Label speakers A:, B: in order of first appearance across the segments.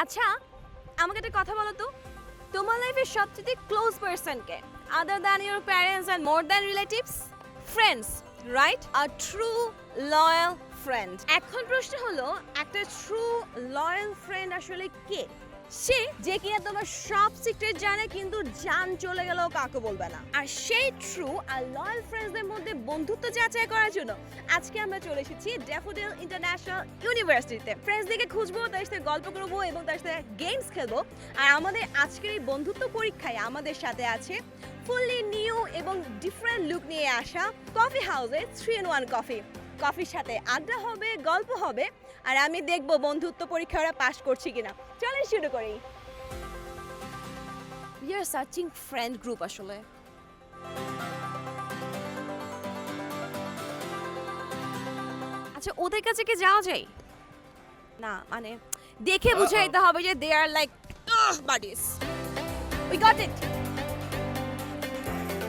A: আচ্ছা আমাকে একটা কথা বলো তো, তোমার লাইফের সবচেয়ে ক্লোজ পারসন কে? Other than your parents and more than relatives? Friends, right? A true loyal friend. এখন প্রশ্ন হলো, একটা ট্রু লয়াল ফ্রেন্ড আসলে কে? সে যে কিনা তোমার সব সিক্রেট জানে কিন্তু জান চলে গেলেও কাউকে বলবে না। আর সেই ট্রু আর লয়াল ফ্রেন্ডসদের মধ্যে বন্ধুত্ব যাচাই করার জন্য আজকে আমরা চলে এসেছি ড্যাফোডিল ইন্টারন্যাশনাল ইউনিভার্সিটিতে। ফ্রেন্ডসদেরকে খুঁজবো, তাদের সাথে গল্প করবো এবং তাদের সাথে গেমস খেলবো। আর আমাদের আজকের এই বন্ধুত্ব পরীক্ষায় আমাদের সাথে আছে ফুললি নিউ এবং ডিফারেন্ট লুক নিয়ে আসা কফি হাউসে 3-in-1 কফি। কফির সাথে আড্ডা হবে, গল্প হবে, আর আমি দেখবো বন্ধুত্ব পরীক্ষা ওরা পাস করছি কিনা। চলেন শুরু করি। We are searching friend group আসলে। আচ্ছা ওদের কাছে কি যাওয়া যায়? না মানে দেখে বুঝাইতে হবে যে they are like buddies. We got it.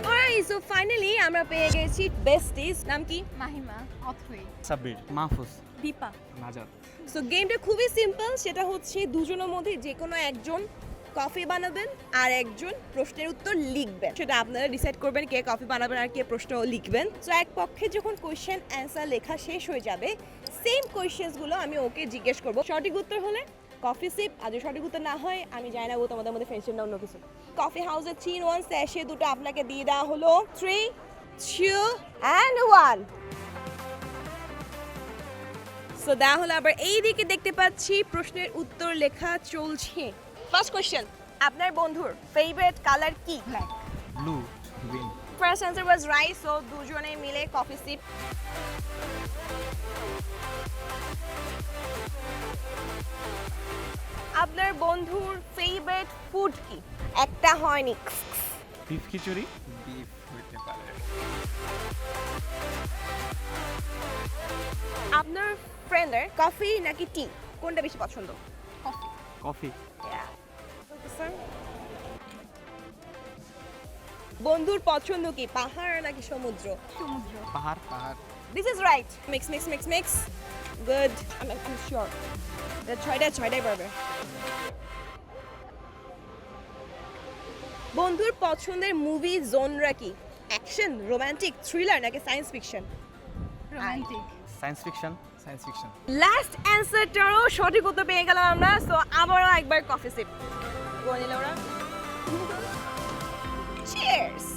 A: Alright, so finally আমরা পেয়ে গেছি besties। নাম কি?
B: মাহিমা, অথই,
C: সাব্বির, মাহফুজ,
A: দীপা।
C: নাজাত।
A: সো গেমটা খুবই সিম্পল, সেটা হচ্ছে দুজনের মধ্যে যে কোনো একজন কফি বানাবেন আর একজন প্রশ্নের উত্তর লিখবেন। সেটা আপনারা ডিসাইড করবেন কে কফি বানাবেন আর কে প্রশ্ন লিখবেন। সো এক পক্ষে যখন কোয়েশ্চেন অ্যান্সার লেখা শেষ হয়ে যাবে, সেম কোয়েশ্চেন্সগুলো আমি ওকে জিজ্ঞেস করব। সঠিক উত্তর হলে কফি সিপ, আর যদি সঠিক উত্তর না হয় আমি জানি না ও তোমাদের মধ্যে ফ্রেন্ডশিপ না অন্য কিছু। কফি হাউসের 3-in-1 স্যাশে দুটো আপনাকে দিয়ে দেওয়া হলো। 3, 2 and 1। সো দেওয়া হলো। আবার এই দিকে দেখতে পাচ্ছি প্রশ্নের উত্তর লেখা চলছে। ফার্স্ট কোশ্চেন, আপনার বন্ধুর ফেভারিট কালার কি?
B: Black.
C: Blue, green.
A: First answer was right. So দুজনে মিলে কফি সিপ। আপনার বন্ধুর ফেভারিট ফুড কি? একটা হয়নি।
C: বিফ খিচুড়ি। বিফ হইতে পারে।
A: আপনার ফ্রেন্ডের কফি নাকি টি কোনটা বেশি পছন্দ?
B: কফি।
C: কফি।
A: বন্ধুর পছন্দ কি, পাহাড় নাকি সমুদ্র?
B: সমুদ্র।
C: পাহাড়। পাহাড়।
A: This is right. Mix, mix, mix, mix. Good. I'm sure. ছয়টাই পারবে। বন্ধুর পছন্দের মুভি জোনরা কি? অ্যাকশন, রোমান্টিক, থ্রিলার নাকি science fiction?
B: Romantic.
C: Science fiction. Science fiction.
A: Last অ্যান্সারটারও সঠিক উত্তর পেয়ে গেলাম আমরা। সো আবারও একবার কফি সিপ করে নিল ওরা। চিয়ার্স।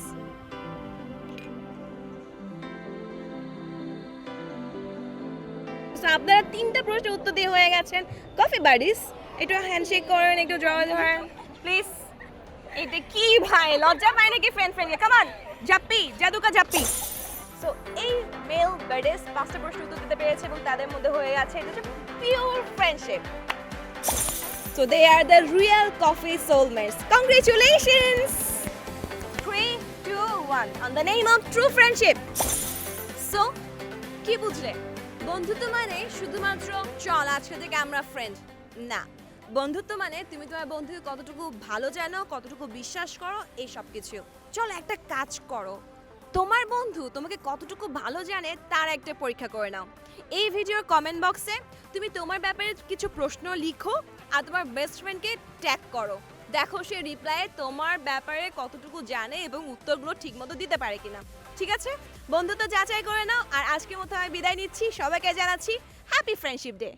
A: আপনারা তিনটা প্রশ্নের উত্তর দিয়ে হয়ে গেছেন কফি বাডিস। একটু হ্যান্ডশেক করেন, একটু জড়া ধরেন প্লিজ। এটা কি ভাই, লজ্জা পায় নাকি ফ্রেন্ডকে? কামান জাপ্পি, জাদুকা জাপ্পি। সো এই মেল বাডিস পাঁচটা প্রশ্ন উত্তর দিতে পেরেছে এবং তাদের মধ্যে হয়ে গেছে এটা হচ্ছে pure friendship. So they are the real coffee soulmates. Congratulations. 3, 2, 1 on the name of true friendship. So কি বুঝলে? বন্ধুত্ব মানে শুধুমাত্র চল আজকে থেকে আমরা ফ্রেন্ড না। বন্ধুত্ব মানে তুমি তোমার বন্ধুকে কতটুকু ভালো জানো, কতটুকু বিশ্বাস করো, এই সব কিছু। চল একটা কাজ করো, তোমার বন্ধু তোমাকে কতটুকু ভালো জানে তার একটা পরীক্ষা করে নাও। এই ভিডিওর কমেন্ট বক্সে তুমি তোমার ব্যাপারে কিছু প্রশ্ন লিখো আর তোমার বেস্ট ফ্রেন্ডকে ট্যাগ করো। দেখো সে রিপ্লাইয়ে তোমার ব্যাপারে কতটুকু জানে এবং উত্তরগুলো ঠিকমতো দিতে পারে কিনা। ঠিক আছে, বন্ধুত্ব যাচাই করে নাও। আর আজকের মতো আমি বিদায় নিচ্ছি। সবাইকে জানাচ্ছি হ্যাপি ফ্রেন্ডশিপ ডে।